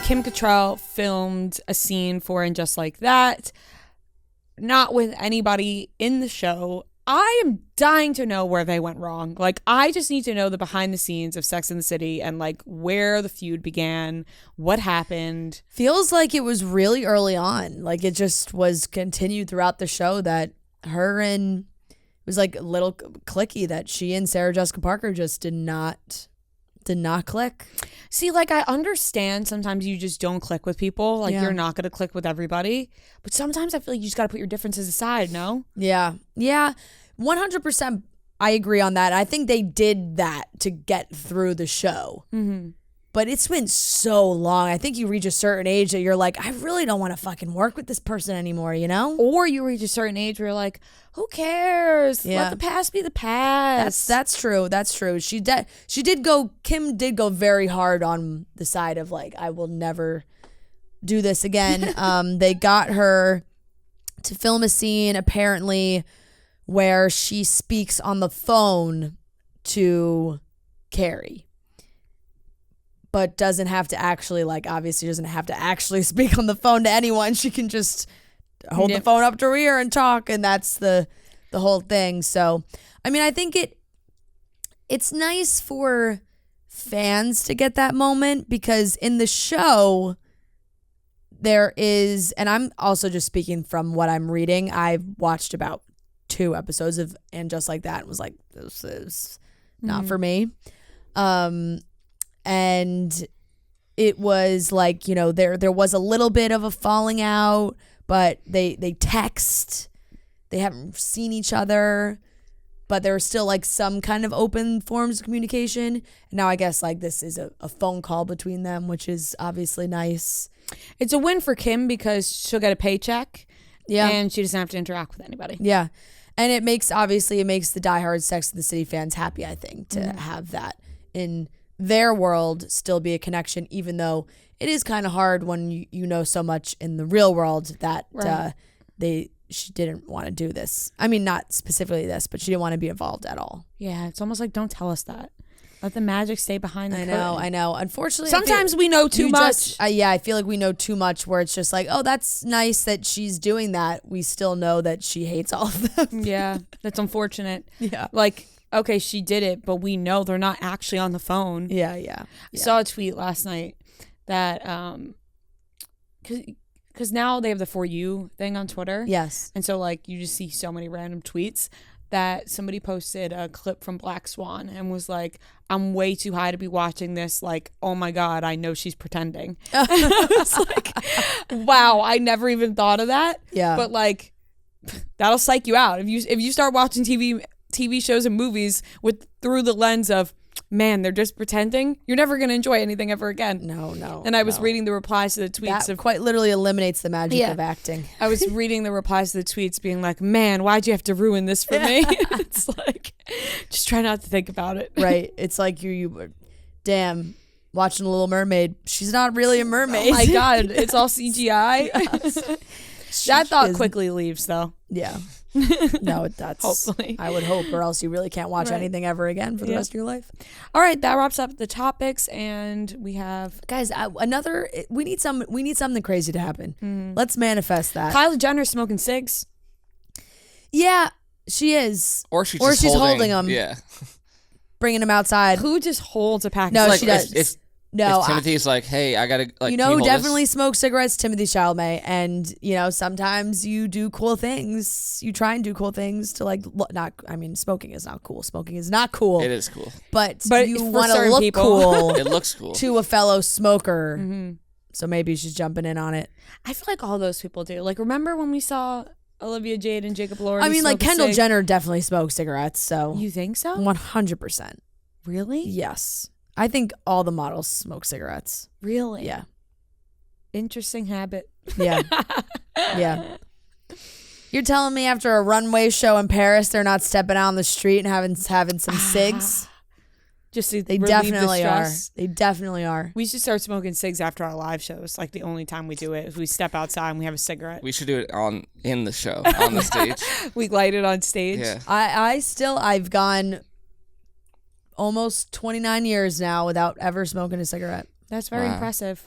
Kim Cattrall filmed a scene for And Just Like That, not with anybody in the show. I am dying to know where they went wrong. Like, I just need to know the behind the scenes of Sex and the City and like where the feud began, what happened. Feels like it was really early on. Like it just was continued throughout the show that her and it was like a little clicky that she and Sarah Jessica Parker just did not click. See, like, I understand sometimes you just don't click with people. Like, you're not going to click with everybody. But sometimes I feel like you just got to put your differences aside, no? Yeah. 100% I agree on that. I think they did that to get through the show. Mm-hmm. But it's been so long. I think you reach a certain age that you're like, I really don't want to fucking work with this person anymore, you know? Or you reach a certain age where you're like, who cares? Yeah. Let the past be the past. That's true. That's true. Kim did go very hard on the side of like, I will never do this again. They got her to film a scene apparently where she speaks on the phone to Carrie. But doesn't have to actually, like, obviously doesn't have to actually speak on the phone to anyone. She can just hold the phone up to her ear and talk, and that's the whole thing. So, I mean, I think it's nice for fans to get that moment because in the show, there is, and I'm also just speaking from what I'm reading, I've watched about 2 episodes of And Just Like That and was like, this is not for me. And it was like, you know, there was a little bit of a falling out, but they text. They haven't seen each other, but there was still like some kind of open forms of communication. And now I guess like this is a phone call between them, which is obviously nice. It's a win for Kim because she'll get a paycheck. Yeah. And she doesn't have to interact with anybody. Yeah. And it makes the diehard Sex and the City fans happy, I think, to have that in their world still be a connection, even though it is kind of hard when you know so much in the real world that she didn't want to do this. I mean, not specifically this, but she didn't want to be involved at all. Yeah, it's almost like, don't tell us that. Let the magic stay behind the curtain. I know. Unfortunately, sometimes we know too much. I feel like we know too much where it's just like, oh, that's nice that she's doing that. We still know that she hates all of them. Yeah, that's unfortunate. Yeah. Like, okay, she did it, but we know they're not actually on the phone. Yeah. I saw a tweet last night that, because now they have the For You thing on Twitter. Yes. And so, like, you just see so many random tweets that somebody posted a clip from Black Swan and was like, I'm way too high to be watching this. Like, oh my God, I know she's pretending. I was like, wow, I never even thought of that. Yeah. But, like, that'll psych you out. If you start watching TV shows and movies through the lens of, man, they're just pretending, you're never going to enjoy anything ever again. No. And I was reading the replies to the tweets that quite literally eliminates the magic of acting. I was reading the replies to the tweets being like, man, why'd you have to ruin this for me? It's like, just try not to think about it. Right. It's like you damn, watching The Little Mermaid. She's not really a mermaid. Oh my God, it's all CGI. That thought quickly leaves though. Yeah. No, that's hopefully. I would hope, or else you really can't watch anything ever again for the rest of your life. All right, that wraps up the topics, and we have guys. We need something crazy to happen. Mm-hmm. Let's manifest that. Kylie Jenner smoking cigs. Yeah, she is, or she's holding them. Yeah, bringing them outside. Who just holds a pack? No, like, she does. If Timothy's like, hey, I gotta, like, you know who definitely smokes cigarettes? Timothy Chalamet. And you know, sometimes you do cool things. You try and do cool things to like smoking is not cool. Smoking is not cool. It is cool, but you want to look cool. It looks cool to a fellow smoker. Mm-hmm. So maybe she's jumping in on it. I feel like all those people do. Like, remember when we saw Olivia Jade and Jacob Elordi? I mean, like Kendall Jenner definitely smokes cigarettes. So you think so? 100%. Really? Yes. I think all the models smoke cigarettes. Really? Yeah. Interesting habit. Yeah. Yeah. You're telling me after a runway show in Paris, they're not stepping out on the street and having some cigs? Just to they relieve definitely the are. stress. They definitely are. We should start smoking cigs after our live shows. Like, the only time we do it is we step outside and we have a cigarette. We should do it in the show, on the stage. We light it on stage. Yeah. I've gone almost 29 years now without ever smoking a cigarette. That's very impressive.